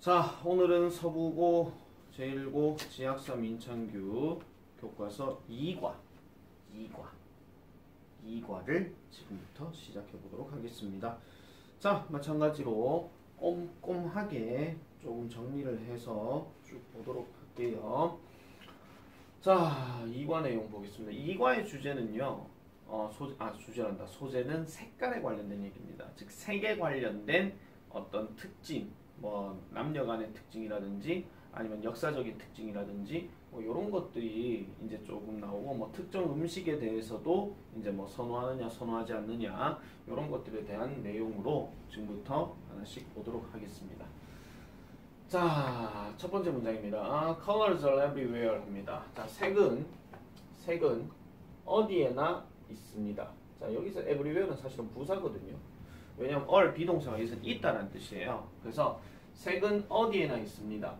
자, 오늘은 서부고 제1고 지학사 민창규 교과서 2과를 지금부터 시작해 보도록 하겠습니다. 자, 마찬가지로 꼼꼼하게 조금 정리를 해서 쭉 보도록 할게요. 자, 2과 내용 보겠습니다. 2과의 주제는요. 소재는 색깔에 관련된 얘기입니다. 즉 색에 관련된 어떤 특징, 뭐 남녀 간의 특징이라든지 아니면 역사적인 특징이라든지 뭐 이런 것들이 이제 조금 나오고, 뭐 특정 음식에 대해서도 이제 뭐 선호하느냐 선호하지 않느냐 이런 것들에 대한 내용으로 지금부터 하나씩 보도록 하겠습니다. 자, 첫 번째 문장입니다. Colors are everywhere 합니다. 자, 색은 어디에나 있습니다. 자, 여기서 everywhere는 사실은 부사거든요. 왜냐하면 all 비동사가 여기서는 있다는 뜻이에요. 그래서 색은 어디에나 있습니다.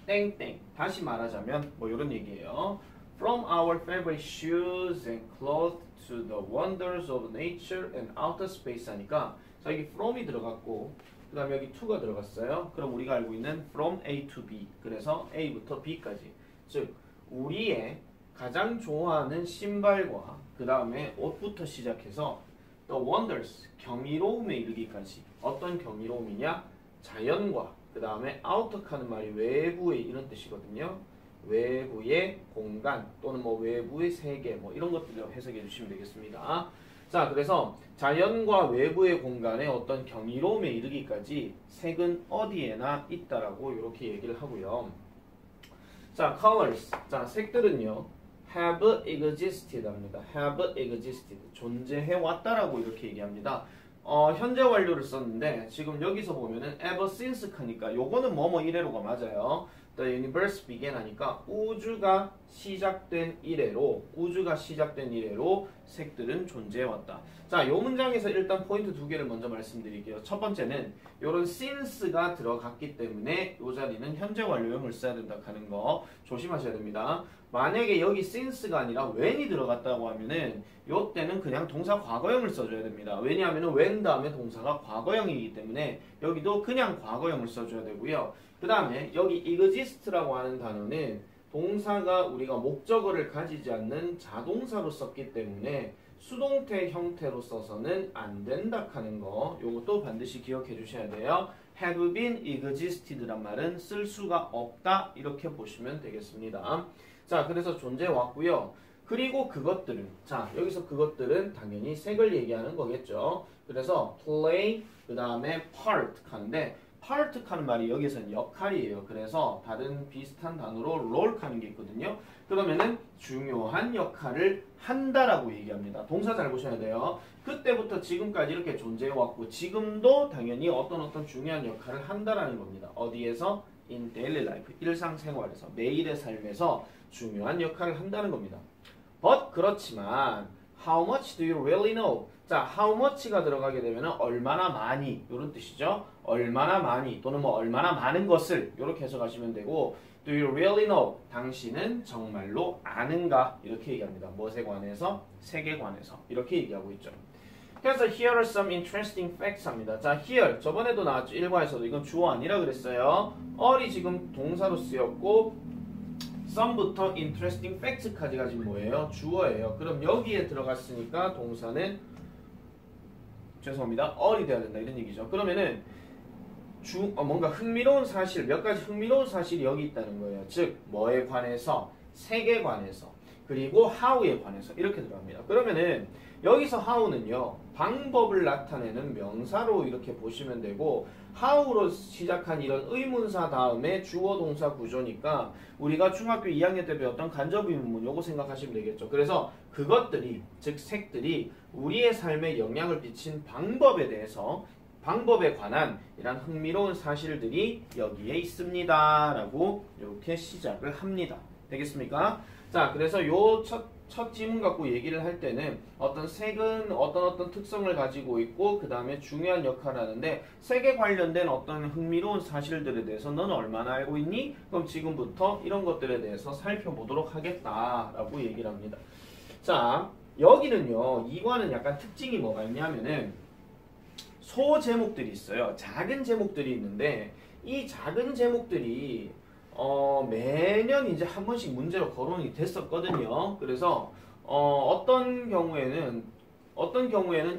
땡땡. 다시 말하자면 뭐 이런 얘기예요. From our favorite shoes and clothes to the wonders of nature and outer space 하니까, 자, 여기 from이 들어갔고 그 다음에 여기 to가 들어갔어요. 그럼 우리가 알고 있는 from A to B, 그래서 A부터 B까지, 즉 우리의 가장 좋아하는 신발과 그 다음에 옷부터 시작해서 The wonders, 경이로움에 이르기까지. 어떤 경이로움이냐? 자연과 그 다음에 out하는 말이 외부의 이런 뜻이거든요. 외부의 공간 또는 뭐 외부의 세계, 뭐 이런 것들을 해석해 주시면 되겠습니다. 자, 그래서 자연과 외부의 공간에 어떤 경이로움에 이르기까지 색은 어디에나 있다라고 이렇게 얘기를 하고요. 자, colors. 자, 색들은요. have existed 합니다. have existed. 존재해 왔다라고 이렇게 얘기합니다. 현재 완료를 썼는데 지금 여기서 보면은 ever since 하니까 요거는 뭐뭐 이래로가 맞아요. The universe began 하니까 우주가 시작된 이래로 색들은 존재해 왔다. 자, 요 문장에서 일단 포인트 두 개를 먼저 말씀드릴게요. 첫 번째는 요런 since가 들어갔기 때문에 요 자리는 현재 완료형을 써야 된다 하는 거 조심하셔야 됩니다. 만약에 여기 since가 아니라 when이 들어갔다고 하면은 요 때는 그냥 동사 과거형을 써줘야 됩니다. 왜냐하면 when 다음에 동사가 과거형이기 때문에 여기도 그냥 과거형을 써줘야 되고요. 그 다음에 여기 exist라고 하는 단어는 동사가 우리가 목적어를 가지지 않는 자동사로 썼기 때문에 수동태 형태로 써서는 안 된다 하는 거, 요것도 반드시 기억해 주셔야 돼요. have been existed란 말은 쓸 수가 없다 이렇게 보시면 되겠습니다. 자, 그래서 존재해 왔고요. 그리고 그것들은, 자, 여기서 그것들은 당연히 색을 얘기하는 거겠죠. 그래서 play, 그 다음에 part 하는데, part 하는 말이 여기서는 역할이에요. 그래서 다른 비슷한 단어로 role 하는 게 있거든요. 그러면은 중요한 역할을 한다라고 얘기합니다. 동사 잘 보셔야 돼요. 그때부터 지금까지 이렇게 존재해 왔고 지금도 당연히 어떤 중요한 역할을 한다라는 겁니다. 어디에서? in daily life, 일상생활에서, 매일의 삶에서 중요한 역할을 한다는 겁니다. But 그렇지만 how much do you really know? 자, how much가 들어가게 되면 얼마나 많이 이런 뜻이죠. 얼마나 많이 또는 뭐 얼마나 많은 것을 이렇게 해석하시면 되고, do you really know? 당신은 정말로 아는가? 이렇게 얘기합니다. 무엇에 관해서? 색에 관해서. 이렇게 얘기하고 있죠. 그래서 here are some interesting facts 합니다. 자, here 저번에도 나왔죠. 1과에서도 이건 주어 아니라 그랬어요. all이 지금 동사로 쓰였고 some부터 interesting facts까지가 지금 뭐예요? 주어예요. 그럼 여기에 들어갔으니까 동사는 죄송합니다. all이 돼야 된다 이런 얘기죠. 그러면은 뭔가 흥미로운 사실, 몇 가지 흥미로운 사실이 여기 있다는 거예요. 즉 뭐에 관해서? 색에 관해서, 그리고 how에 관해서 이렇게 들어갑니다. 그러면은 여기서 how는요, 방법을 나타내는 명사로 이렇게 보시면 되고, how로 시작한 이런 의문사 다음에 주어 동사 구조니까 우리가 중학교 2학년 때 배웠던 간접 의문문 요거 생각하시면 되겠죠. 그래서 그것들이, 즉 색들이 우리의 삶에 영향을 끼친 방법에 대해서, 방법에 관한 이런 흥미로운 사실들이 여기에 있습니다 라고 이렇게 시작을 합니다. 되겠습니까? 자, 그래서 요 첫 지문 갖고 얘기를 할 때는 어떤 색은 어떤 특성을 가지고 있고 그 다음에 중요한 역할을 하는데, 색에 관련된 어떤 흥미로운 사실들에 대해서 너는 얼마나 알고 있니? 그럼 지금부터 이런 것들에 대해서 살펴보도록 하겠다라고 얘기를 합니다. 자, 여기는요, 이과는 약간 특징이 뭐가 있냐면은 소제목들이 있어요. 작은 제목들이 있는데 이 작은 제목들이 매년 이제 한 번씩 문제로 거론이 됐었거든요. 그래서 어떤 경우에는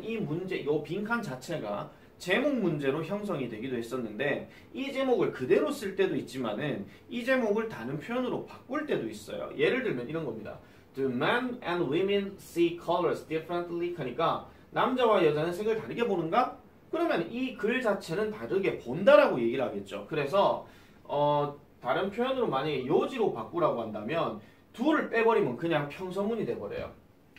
이 문제, 요 빈칸 자체가 제목 문제로 형성이 되기도 했었는데 이 제목을 그대로 쓸 때도 있지만은 이 제목을 다른 표현으로 바꿀 때도 있어요. 예를 들면 이런 겁니다. Do men and women see colors differently? 하니까 남자와 여자는 색을 다르게 보는가? 그러면 이 글 자체는 다르게 본다라고 얘기를 하겠죠. 그래서 다른 표현으로 만약에 요지로 바꾸라고 한다면 do를 빼버리면 그냥 평서문이 돼버려요.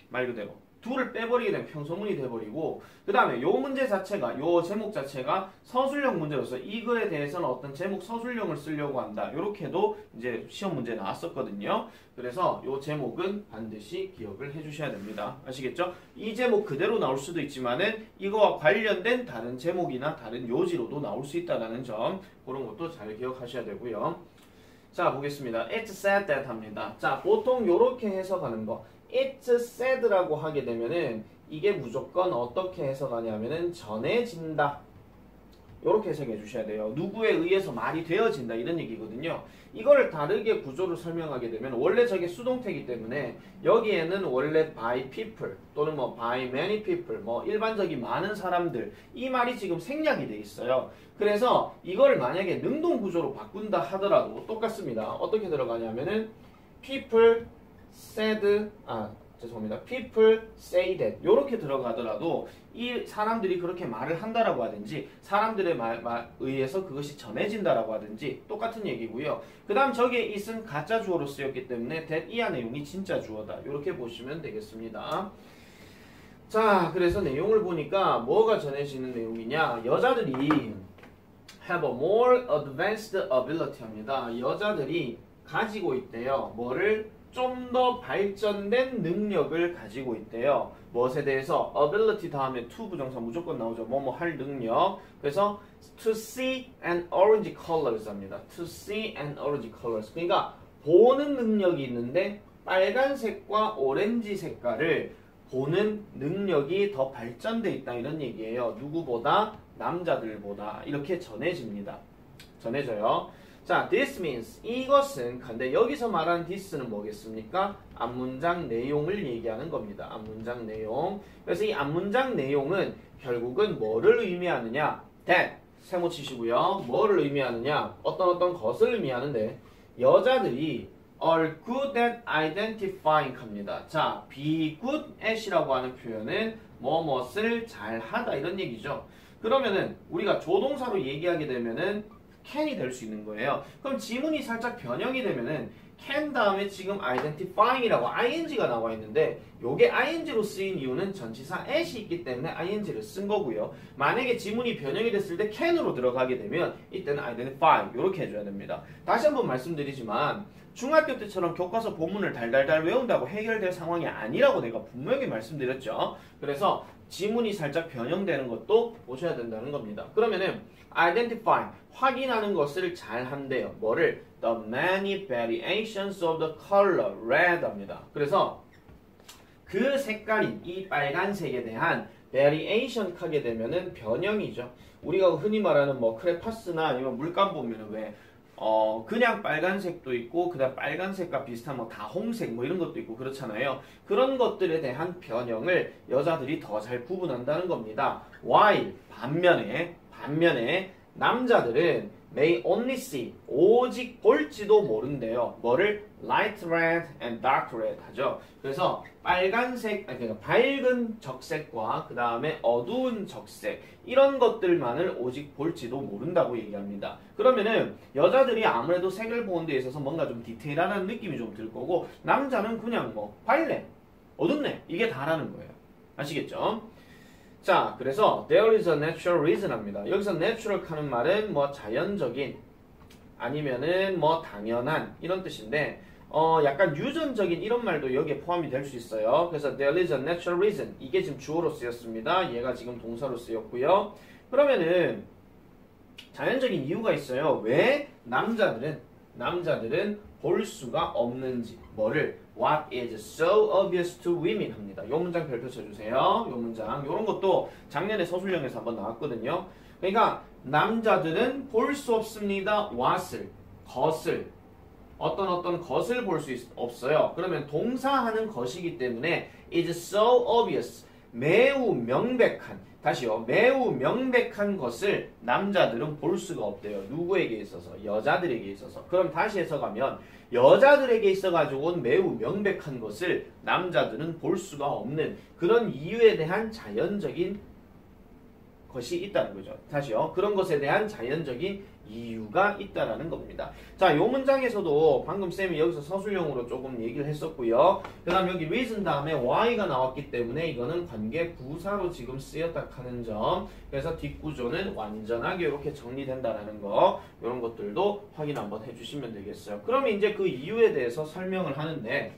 말 그대로. do를 빼버리게 되면 평서문이 돼버리고 그 다음에 요 문제 자체가 요 제목 자체가 서술형 문제로서 이 글에 대해서는 어떤 제목 서술형을 쓰려고 한다. 요렇게도 이제 시험 문제에 나왔었거든요. 그래서 요 제목은 반드시 기억을 해주셔야 됩니다. 아시겠죠? 이 제목 그대로 나올 수도 있지만은 이거와 관련된 다른 제목이나 다른 요지로도 나올 수 있다는 점 그런 것도 잘 기억하셔야 되고요. 자 보겠습니다. It's said that 합니다. 자 보통 요렇게 해석하는 거 It's said라고 하게 되면은 이게 무조건 어떻게 해석하냐면은 전해진다. 이렇게 해석해 주셔야 돼요. 누구에 의해서 말이 되어진다 이런 얘기거든요. 이거를 다르게 구조를 설명하게 되면 원래 저게 수동태이기 때문에 여기에는 원래 by people 또는 뭐 by many people 뭐 일반적인 많은 사람들 이 말이 지금 생략이 돼 있어요. 그래서 이걸 만약에 능동 구조로 바꾼다 하더라도 똑같습니다. 어떻게 들어가냐면은 people said 죄송합니다. people say that 요렇게 들어가더라도 이 사람들이 그렇게 말을 한다라고 하든지 사람들의 말 의해서 그것이 전해진다라고 하든지 똑같은 얘기고요. 그 다음 저기에 it은 가짜 주어로 쓰였기 때문에 that 이하 내용이 진짜 주어다. 요렇게 보시면 되겠습니다. 자 그래서 내용을 보니까 뭐가 전해지는 내용이냐 여자들이 have a more advanced ability 합니다. 여자들이 가지고 있대요. 뭐를? 좀 더 발전된 능력을 가지고 있대요. 무엇에 대해서? ability 다음에 to 부정사 무조건 나오죠. 뭐뭐 할 능력. 그래서 to see and orange colors 합니다. to see and orange colors. 그러니까 보는 능력이 있는데 빨간색과 오렌지 색깔을 보는 능력이 더 발전돼 있다 이런 얘기예요. 누구보다? 남자들보다. 이렇게 전해집니다. 전해져요. 자, this means 이것은 근데 여기서 말하는 this는 뭐겠습니까? 앞문장 내용을 얘기하는 겁니다. 앞문장 내용. 그래서 이 앞문장 내용은 결국은 뭐를 의미하느냐? that 세모 치시고요. 뭐를 의미하느냐? 어떤 것을 의미하는데 여자들이 are good at identifying 합니다. 자, be good at이라고 하는 표현은 뭐뭇을 잘하다 이런 얘기죠. 그러면은 우리가 조동사로 얘기하게 되면은 can이 될 수 있는 거예요. 그럼 지문이 살짝 변형이 되면은 can 다음에 지금 identifying이라고 ing가 나와 있는데 요게 ing로 쓰인 이유는 전치사 at이 있기 때문에 ing를 쓴 거고요. 만약에 지문이 변형이 됐을 때 can으로 들어가게 되면 이때는 identify 이렇게 해줘야 됩니다. 다시 한번 말씀드리지만 중학교 때처럼 교과서 본문을 달달달 외운다고 해결될 상황이 아니라고 내가 분명히 말씀드렸죠. 그래서 지문이 살짝 변형되는 것도 보셔야 된다는 겁니다. 그러면은 identify 확인하는 것을 잘 한대요. 뭐를? The many variations of the color red 합니다. 그래서 그 색깔인 이 빨간색에 대한 variation 하게 되면은 변형이죠. 우리가 흔히 말하는 뭐 크레파스나 아니면 물감 보면은 왜 그냥 빨간색도 있고 그다음 빨간색과 비슷한 뭐 다홍색 뭐 이런 것도 있고 그렇잖아요. 그런 것들에 대한 변형을 여자들이 더 잘 구분한다는 겁니다. while 반면에 남자들은 may only see 오직 볼지도 모른대요. 뭐를? light red and dark red 하죠. 그래서 그러니까 밝은 적색과 그 다음에 어두운 적색 이런 것들만을 오직 볼지도 모른다고 얘기합니다. 그러면은 여자들이 아무래도 색을 보는 데 있어서 뭔가 좀 디테일하다는 느낌이 좀 들 거고 남자는 그냥 뭐 밝네, 어둡네 이게 다라는 거예요. 아시겠죠? 자, 그래서 there is a natural reason 합니다. 여기서 natural 하는 말은 뭐 자연적인 아니면은 뭐 당연한 이런 뜻인데 약간 유전적인 이런 말도 여기에 포함이 될 수 있어요. 그래서 there is a natural reason 이게 지금 주어로 쓰였습니다. 얘가 지금 동사로 쓰였고요. 그러면은 자연적인 이유가 있어요. 왜 남자들은 볼 수가 없는지 뭐를 What is so obvious to women 합니다. 요 문장 별표 쳐주세요. 요 문장 요런 것도 작년에 서술형에서 한번 나왔거든요. 그러니까 남자들은 볼 수 없습니다. 것을 어떤 것을 볼 수 없어요. 그러면 동사하는 것이기 때문에 is so obvious 매우 명백한 다시요 매우 명백한 것을 남자들은 볼 수가 없대요. 누구에게 있어서? 여자들에게 있어서. 그럼 다시 해석하면 여자들에게 있어가지고는 매우 명백한 것을 남자들은 볼 수가 없는 그런 이유에 대한 자연적인 것이 있다는 거죠. 다시요. 그런 것에 대한 자연적인 이유가 있다라는 겁니다. 자, 요 문장에서도 방금 쌤이 여기서 서술형으로 조금 얘기를 했었고요. 그 다음 여기 reason 다음에 why가 나왔기 때문에 이거는 관계 부사로 지금 쓰였다 하는 점. 그래서 뒷구조는 완전하게 이렇게 정리된다라는 거. 이런 것들도 확인 한번 해주시면 되겠어요. 그러면 이제 그 이유에 대해서 설명을 하는데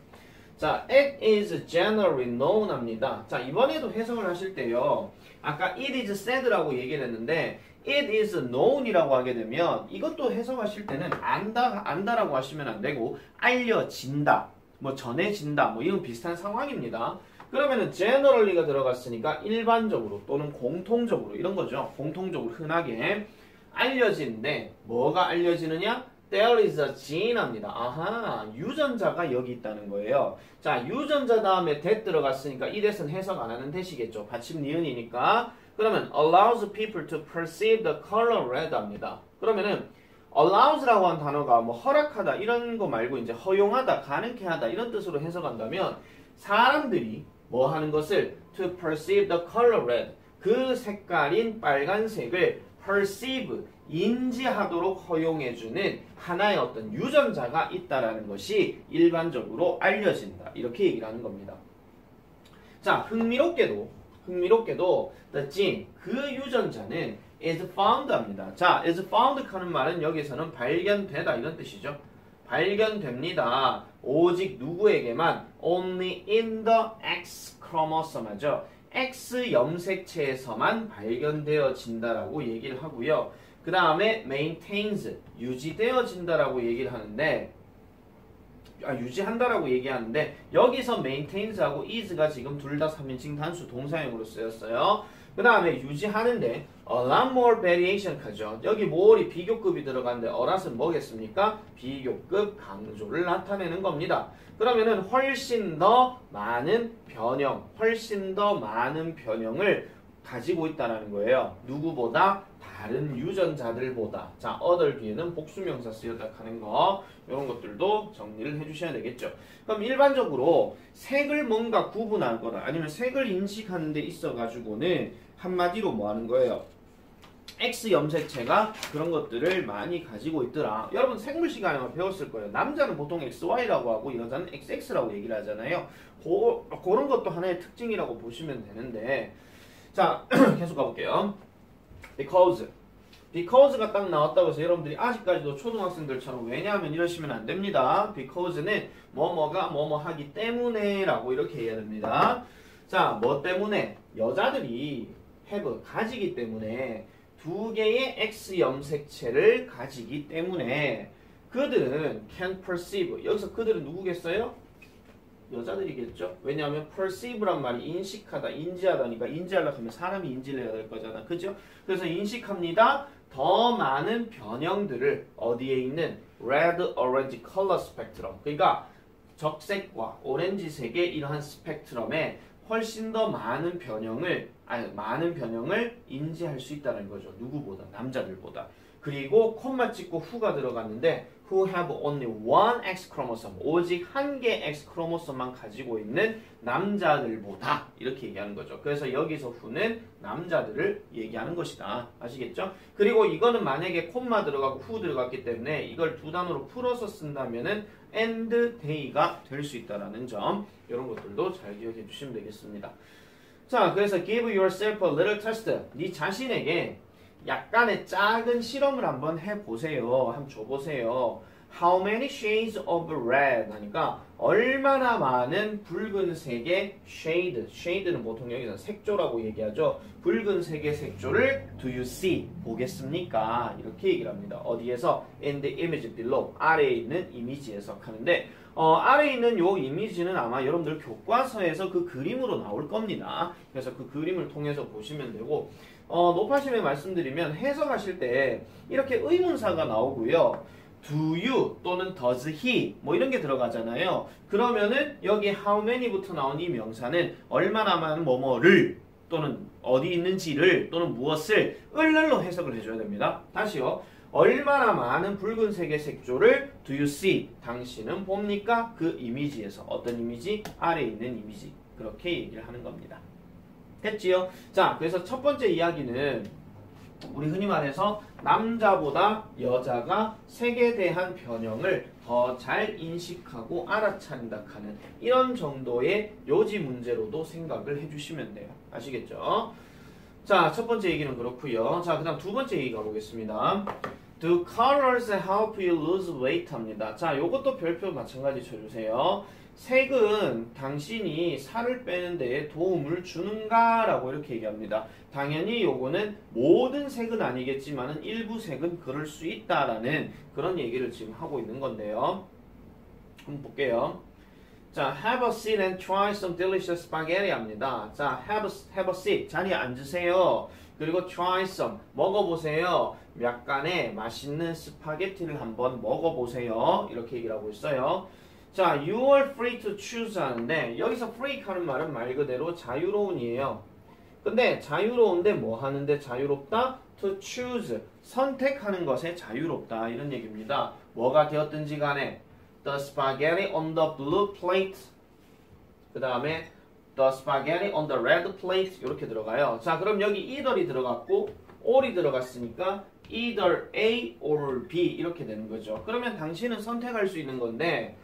자, it is generally known 합니다. 자, 이번에도 해석을 하실 때요. 아까 it is said라고 얘기를 했는데 it is known이라고 하게 되면 이것도 해석하실 때는 안다라고 하시면 안 되고 알려진다, 뭐 전해진다, 뭐 이런 비슷한 상황입니다. 그러면은 generally가 들어갔으니까 일반적으로 또는 공통적으로 이런 거죠. 공통적으로 흔하게 알려지는데 뭐가 알려지느냐? There is a gene 합니다. 아하, 유전자가 여기 있다는 거예요. 자, 유전자 다음에 that 들어갔으니까 이 that은 해석 안 하는 that이겠죠. 받침 니은이니까. 그러면 allows people to perceive the color red 합니다. 그러면은 allows라고 한 단어가 뭐 허락하다 이런 거 말고 이제 허용하다, 가능케 하다 이런 뜻으로 해석한다면 사람들이 뭐 하는 것을 to perceive the color red 그 색깔인 빨간색을 perceive 인지하도록 허용해주는 하나의 어떤 유전자가 있다라는 것이 일반적으로 알려진다. 이렇게 얘기를 하는 겁니다. 자, 흥미롭게도 the gene, 그 유전자는 is found 합니다. 자, is found 하는 말은 여기서는 발견되다 이런 뜻이죠. 발견됩니다. 오직 누구에게만 only in the X chromosome 하죠. X 염색체에서만 발견되어진다라고 얘기를 하고요. 그 다음에 maintains, 유지되어진다라고 얘기를 하는데 유지한다라고 얘기하는데 여기서 maintains하고 is가 지금 둘 다 3인칭 단수 동사형으로 쓰였어요. 그 다음에 유지하는데 a lot more variation 하죠. 여기 more이 비교급이 들어가는데 a lot은 뭐겠습니까? 비교급 강조를 나타내는 겁니다. 그러면은 훨씬 더 많은 변형을 가지고 있다는 거예요. 누구보다? 다른 유전자들보다. 자, other 뒤에는 복수명사 쓰였다 하는 거 이런 것들도 정리를 해주셔야 되겠죠. 그럼 일반적으로 색을 뭔가 구분하거나 아니면 색을 인식하는 데 있어가지고는 한마디로 뭐 하는 거예요? X 염색체가 그런 것들을 많이 가지고 있더라. 여러분 생물 시간에만 배웠을 거예요. 남자는 보통 XY라고 하고 여자는 XX라고 얘기를 하잖아요. 그런 것도 하나의 특징이라고 보시면 되는데 자, 계속 가볼게요. Because가 딱 나왔다고 해서 여러분들이 아직까지도 초등학생들처럼 왜냐하면 이러시면 안 됩니다. Because는 뭐뭐가 뭐뭐 하기 때문에 라고 이렇게 해야 됩니다. 자, 뭐 때문에? 여자들이 가지기 때문에 두 개의 X 염색체를 가지기 때문에 그들은 can perceive. 여기서 그들은 누구겠어요? 여자들이겠죠? 왜냐하면 perceive란 말이 인식하다, 인지하다니까 인지하려고 하면 사람이 인지를 해야 될 거잖아. 그죠? 그래서 인식합니다. 더 많은 변형들을 어디에 있는 red, orange color spectrum. 그러니까 적색과 오렌지색의 이러한 스펙트럼에 훨씬 더 많은 변형을 인지할 수 있다는 거죠. 누구보다? 남자들보다. 그리고 콤마 찍고 who가 들어갔는데 who have only one X chromosome 오직 한 개 X 크로모솜만 가지고 있는 남자들보다 이렇게 얘기하는 거죠. 그래서 여기서 who는 남자들을 얘기하는 것이다. 아시겠죠? 그리고 이거는 만약에 콤마 들어가고 who 들어갔기 때문에 이걸 두 단어로 풀어서 쓴다면은 and they가 될 수 있다라는 점 이런 것들도 잘 기억해 주시면 되겠습니다. 자, 그래서 give yourself a little test. 네 자신에게 약간의 작은 실험을 한번 해보세요. 한번 줘보세요. How many shades of red? 하니까 얼마나 많은 붉은색의 shade. shade는 보통 여기서 색조라고 얘기하죠. 붉은색의 색조를 do you see? 보겠습니까? 이렇게 얘기를 합니다. 어디에서? In the image below. 아래에 있는 이미지 해석하는데 아래에 있는 요 이미지는 아마 여러분들 교과서에서 그 그림으로 나올 겁니다. 그래서 그 그림을 통해서 보시면 되고, 높아심에 말씀드리면 해석하실 때 이렇게 의문사가 나오고요. Do you 또는 does he 뭐 이런 게 들어가잖아요. 그러면은 여기 how many부터 나온 이 명사는 얼마나 많은 뭐뭐를 또는 어디 있는지를 또는 무엇을 을로 해석을 해줘야 됩니다. 다시요. 얼마나 많은 붉은색의 색조를 do you see? 당신은 봅니까? 그 이미지에서. 어떤 이미지? 아래에 있는 이미지. 그렇게 얘기를 하는 겁니다. 됐지요? 자, 그래서 첫 번째 이야기는 우리 흔히 말해서 남자보다 여자가 색에 대한 변형을 더 잘 인식하고 알아차린다 하는 이런 정도의 요지 문제로도 생각을 해주시면 돼요. 아시겠죠? 자, 첫 번째 얘기는 그렇고요. 자, 그 다음 두 번째 얘기 가보겠습니다. Do colors help you lose weight? 합니다. 자, 요것도 별표 마찬가지 쳐주세요. 색은 당신이 살을 빼는 데에 도움을 주는가? 라고 이렇게 얘기합니다. 당연히 요거는 모든 색은 아니겠지만 일부 색은 그럴 수 있다라는 그런 얘기를 지금 하고 있는 건데요. 한번 볼게요. 자, have a seat and try some delicious spaghetti 합니다. 자, have a seat. 자리에 앉으세요. 그리고 try some. 먹어보세요. 약간의 맛있는 스파게티를 한번 먹어보세요. 이렇게 얘기를 하고 있어요. 자, you are free to choose 하는데 여기서 free 하는 말은 말 그대로 자유로운이에요. 근데 자유로운데 뭐 하는데 자유롭다? to choose. 선택하는 것에 자유롭다. 이런 얘기입니다. 뭐가 되었든지 간에 the spaghetti on the blue plate. 그 다음에 the spaghetti on the red plate. 이렇게 들어가요. 자, 그럼 여기 either이 들어갔고 or이 들어갔으니까 either A or B 이렇게 되는 거죠. 그러면 당신은 선택할 수 있는 건데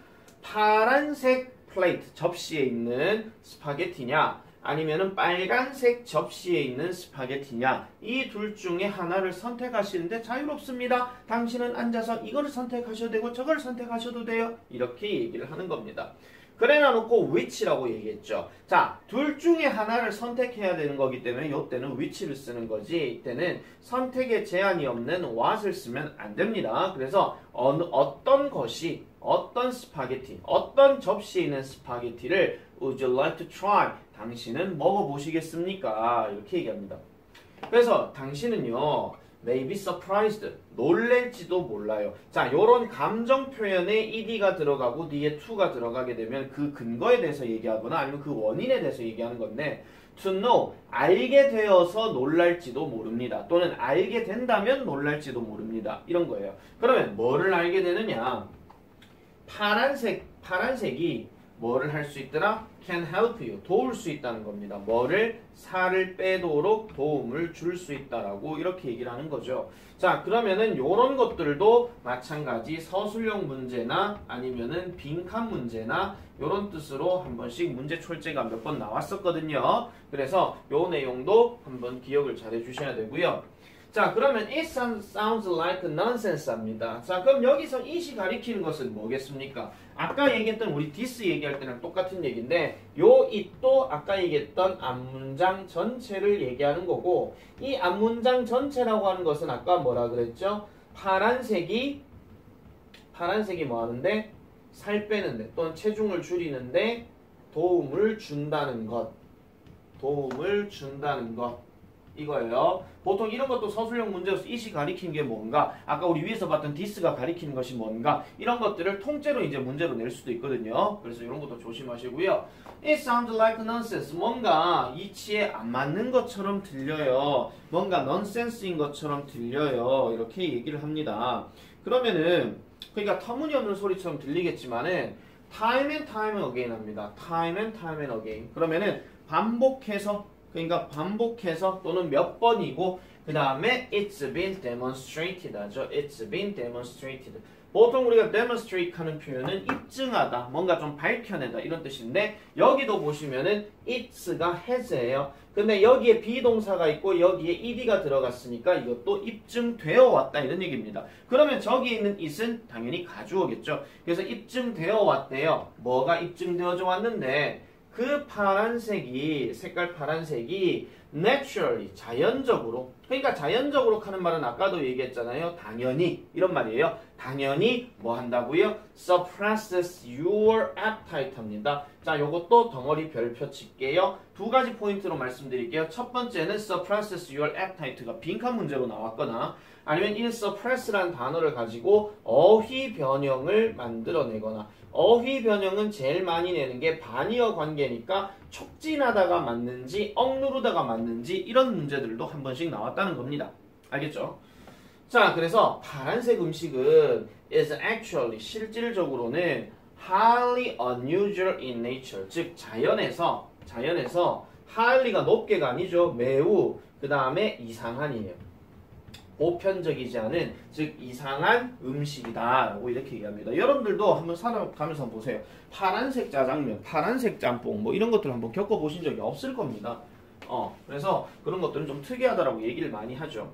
파란색 플레이트 접시에 있는 스파게티냐 아니면은 빨간색 접시에 있는 스파게티냐 이 둘 중에 하나를 선택하시는데 자유롭습니다. 당신은 앉아서 이거를 선택하셔도 되고 저걸 선택하셔도 돼요. 이렇게 얘기를 하는 겁니다. 그래 놔놓고 which라고 얘기했죠. 자, 둘 중에 하나를 선택해야 되는 거기 때문에 이때는 which를 쓰는 거지 이때는 선택에 제한이 없는 what을 쓰면 안 됩니다. 그래서 어떤 것이 어떤 스파게티, 어떤 접시에 있는 스파게티를 would you like to try? 당신은 먹어보시겠습니까? 이렇게 얘기합니다. 그래서 당신은요 may be surprised, 놀랄지도 몰라요. 자, 요런 감정 표현에 ed가 들어가고 뒤에 to가 들어가게 되면 그 근거에 대해서 얘기하거나 아니면 그 원인에 대해서 얘기하는 건데 to know, 알게 되어서 놀랄지도 모릅니다. 또는 알게 된다면 놀랄지도 모릅니다. 이런 거예요. 그러면 뭐를 알게 되느냐? 파란색이 뭐를 할 수 있더라? can help you. 도울 수 있다는 겁니다. 뭐를? 살을 빼도록 도움을 줄 수 있다라고 이렇게 얘기를 하는 거죠. 자, 그러면은 요런 것들도 마찬가지 서술형 문제나 아니면은 빈칸 문제나 요런 뜻으로 한 번씩 문제 출제가 몇 번 나왔었거든요. 그래서 요 내용도 한번 기억을 잘 해주셔야 되고요. 자, 그러면 it sounds like nonsense 합니다. 자, 그럼 여기서 it이 가리키는 것은 뭐겠습니까? 아까 얘기했던 우리 this 얘기할 때랑 똑같은 얘기인데 요 it도 아까 얘기했던 앞문장 전체를 얘기하는 거고 이 앞문장 전체라고 하는 것은 아까 뭐라 그랬죠? 파란색이 뭐 하는데? 살 빼는데 또는 체중을 줄이는데 도움을 준다는 것. 이거예요. 보통 이런 것도 서술형 문제로서 it이 가리키는 게 뭔가 아까 우리 위에서 봤던 this가 가리키는 것이 뭔가 이런 것들을 통째로 이제 문제로 낼 수도 있거든요. 그래서 이런 것도 조심하시고요. It sounds like nonsense. 뭔가 이치에 안 맞는 것처럼 들려요. 뭔가 nonsense인 것처럼 들려요. 이렇게 얘기를 합니다. 그러면은 그러니까 터무니없는 소리처럼 들리겠지만은 time and time again 합니다. time and again. 그러면은 반복해서 또는 몇 번이고 그 다음에 it's been demonstrated 하죠. it's been demonstrated. 보통 우리가 demonstrate 하는 표현은 입증하다, 뭔가 좀 밝혀내다 이런 뜻인데 여기도 보시면은 it's가 has예요. 근데 여기에 비동사가 있고 여기에 ed가 들어갔으니까 이것도 입증되어 왔다 이런 얘기입니다. 그러면 저기에 있는 it은 당연히 가주어겠죠. 그래서 입증되어 왔대요. 뭐가 입증되어져 왔는데 그 색깔 파란색이 naturally, 자연적으로 그러니까 자연적으로 하는 말은 아까도 얘기했잖아요. 당연히 이런 말이에요. 당연히 뭐 한다고요? suppresses your appetite 합니다. 자, 요것도 덩어리 별표 칠게요. 두 가지 포인트로 말씀드릴게요. 첫 번째는 suppresses your appetite가 빈칸 문제로 나왔거나 아니면 이 suppress라는 단어를 가지고 어휘 변형을 만들어내거나 어휘 변형은 제일 많이 내는 게 반의어 관계니까 촉진하다가 맞는지 억누르다가 맞는지 이런 문제들도 한 번씩 나왔다는 겁니다. 알겠죠? 자, 그래서 파란색 음식은 is actually 실질적으로는 highly unusual in nature, 즉 자연에서 highly가 높게가 아니죠. 매우 그 다음에 이상한이에요. 보편적이지 않은, 즉 이상한 음식이다 라고 이렇게 얘기합니다. 여러분들도 한번 살아가면서 한번 보세요. 파란색 짜장면, 파란색 짬뽕 뭐 이런 것들 한번 겪어보신 적이 없을 겁니다. 그래서 그런 것들은 좀 특이하다라고 얘기를 많이 하죠.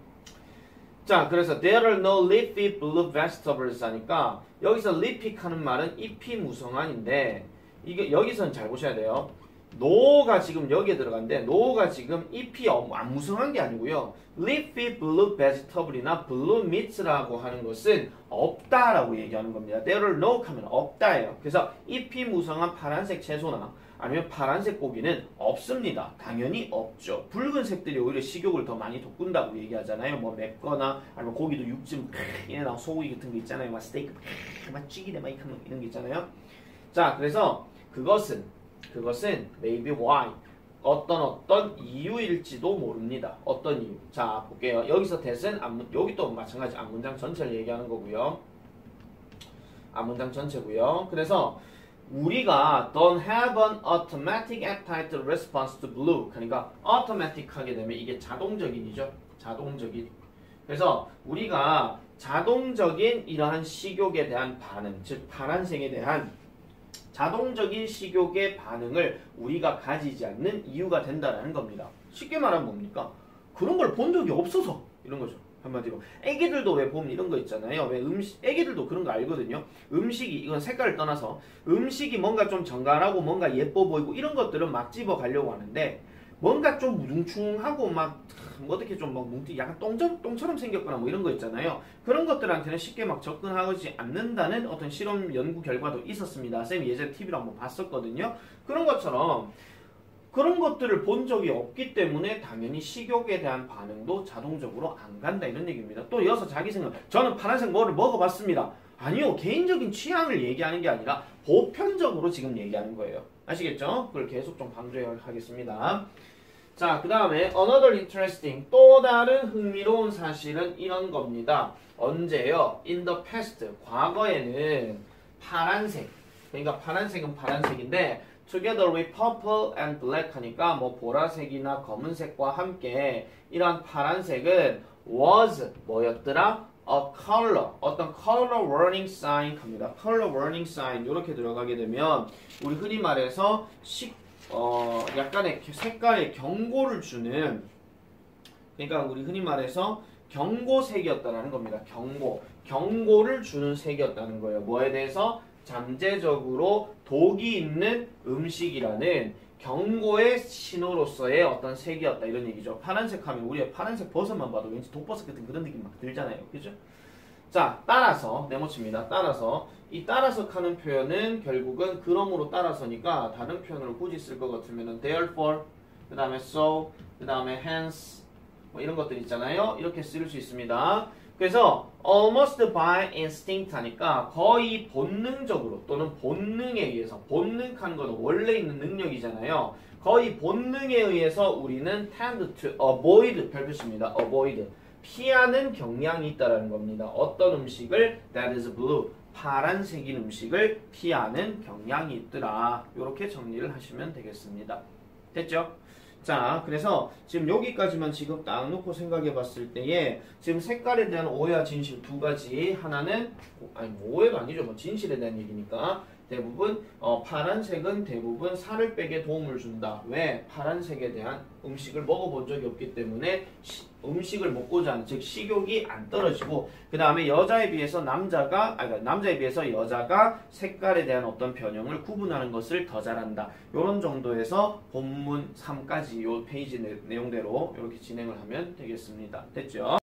자, 그래서 there are no leafy blue vegetables 하니까 여기서 leafy 하는 말은 잎이 무성한인데 이게 여기서는 잘 보셔야 돼요. 노가 지금 여기에 들어간데 노가 지금 잎이 안 무성한 게 아니고요. leafy blue vegetable이나 blue meats라고 하는 것은 없다라고 얘기하는 겁니다. there are no 하면 없다예요. 그래서 잎이 무성한 파란색 채소나 아니면 파란색 고기는 없습니다. 당연히 없죠. 붉은색들이 오히려 식욕을 더 많이 돋군다고 얘기하잖아요. 뭐 맵거나 아니면 고기도 육즙 얘네랑 소고기 같은 거 있잖아요. 막 스테이크 막 찌기네 막 이런 게 있잖아요. 자, 그래서 그것은 maybe why 어떤 이유일지도 모릅니다. 어떤 이유. 자, 볼게요. 여기서 that은 여기 또 마찬가지 앞문장 전체를 얘기하는 거고요. 앞문장 전체고요. 그래서 우리가 don't have an automatic appetite response to blue. 그러니까 automatic 하게 되면 이게 자동적인이죠. 자동적인. 그래서 우리가 자동적인 이러한 식욕에 대한 반응, 즉 파란색에 대한 자동적인 식욕의 반응을 우리가 가지지 않는 이유가 된다는 겁니다. 쉽게 말하면 뭡니까? 그런 걸 본 적이 없어서 이런 거죠. 한마디로 애기들도 왜 보면 이런 거 있잖아요. 왜 애기들도 그런 거 알거든요. 음식이 이건 색깔을 떠나서 음식이 뭔가 좀 정갈하고 뭔가 예뻐 보이고 이런 것들은 막 집어 가려고 하는데 뭔가 좀 무중충하고 막 어떻게 좀 막 약간 똥처럼 생겼거나 뭐 이런 거 있잖아요. 그런 것들한테는 쉽게 막 접근하지 않는다는 어떤 실험 연구 결과도 있었습니다. 쌤이 예전에 TV로 한번 봤었거든요. 그런 것처럼 그런 것들을 본 적이 없기 때문에 당연히 식욕에 대한 반응도 자동적으로 안 간다 이런 얘기입니다. 또 이어서 자기 생각, 저는 파란색 뭐를 먹어봤습니다. 아니요, 개인적인 취향을 얘기하는 게 아니라 보편적으로 지금 얘기하는 거예요. 아시겠죠? 그걸 계속 좀 강조하겠습니다. 자, 그 다음에 another interesting, 또 다른 흥미로운 사실은 이런 겁니다. 언제요? in the past, 과거에는 파란색, 그러니까 파란색은 파란색인데 together with purple and black 하니까 뭐 보라색이나 검은색과 함께 이런 파란색은 was 뭐였더라? a color, 어떤 color warning sign 합니다. color warning sign 이렇게 들어가게 되면 우리 흔히 말해서 약간의 색깔의 경고를 주는, 그러니까 우리 흔히 말해서 경고색이었다는 겁니다. 경고를 주는 색이었다는 거예요. 뭐에 대해서? 잠재적으로 독이 있는 음식이라는 경고의 신호로서의 어떤 색이었다 이런 얘기죠. 파란색 하면 우리가 파란색 버섯만 봐도 왠지 독버섯 같은 그런 느낌 막 들잖아요. 그죠? 자, 따라서 네모칩니다. 따라서 이 따라서 하는 표현은 결국은 그러므로 따라서니까 다른 표현으로 굳이 쓸 것 같으면은 therefore, 그 다음에 so, 그 다음에 hence 뭐 이런 것들 있잖아요. 이렇게 쓸 수 있습니다. 그래서 almost by instinct 하니까 거의 본능적으로 또는 본능에 의해서, 본능한 건 원래 있는 능력이잖아요. 거의 본능에 의해서 우리는 tend to avoid, 별표입니다. avoid, 피하는 경향이 있다는 겁니다. 어떤 음식을? that is blue, 파란색인 음식을 피하는 경향이 있더라. 이렇게 정리를 하시면 되겠습니다. 됐죠? 자, 그래서 지금 여기까지만 지금 딱 놓고 생각해 봤을 때에 지금 색깔에 대한 오해와 진실 두 가지. 하나는, 아니 뭐 오해가 아니죠. 뭐 진실에 대한 얘기니까. 대부분 파란색은 대부분 살을 빼게 도움을 준다. 왜? 파란색에 대한 음식을 먹어본 적이 없기 때문에 음식을 먹고자 하는, 즉 식욕이 안 떨어지고, 그 다음에 여자에 비해서 남자에 비해서 여자가 색깔에 대한 어떤 변형을 구분하는 것을 더 잘한다. 이런 정도에서 본문 3까지 요 페이지 내용대로 이렇게 진행을 하면 되겠습니다. 됐죠?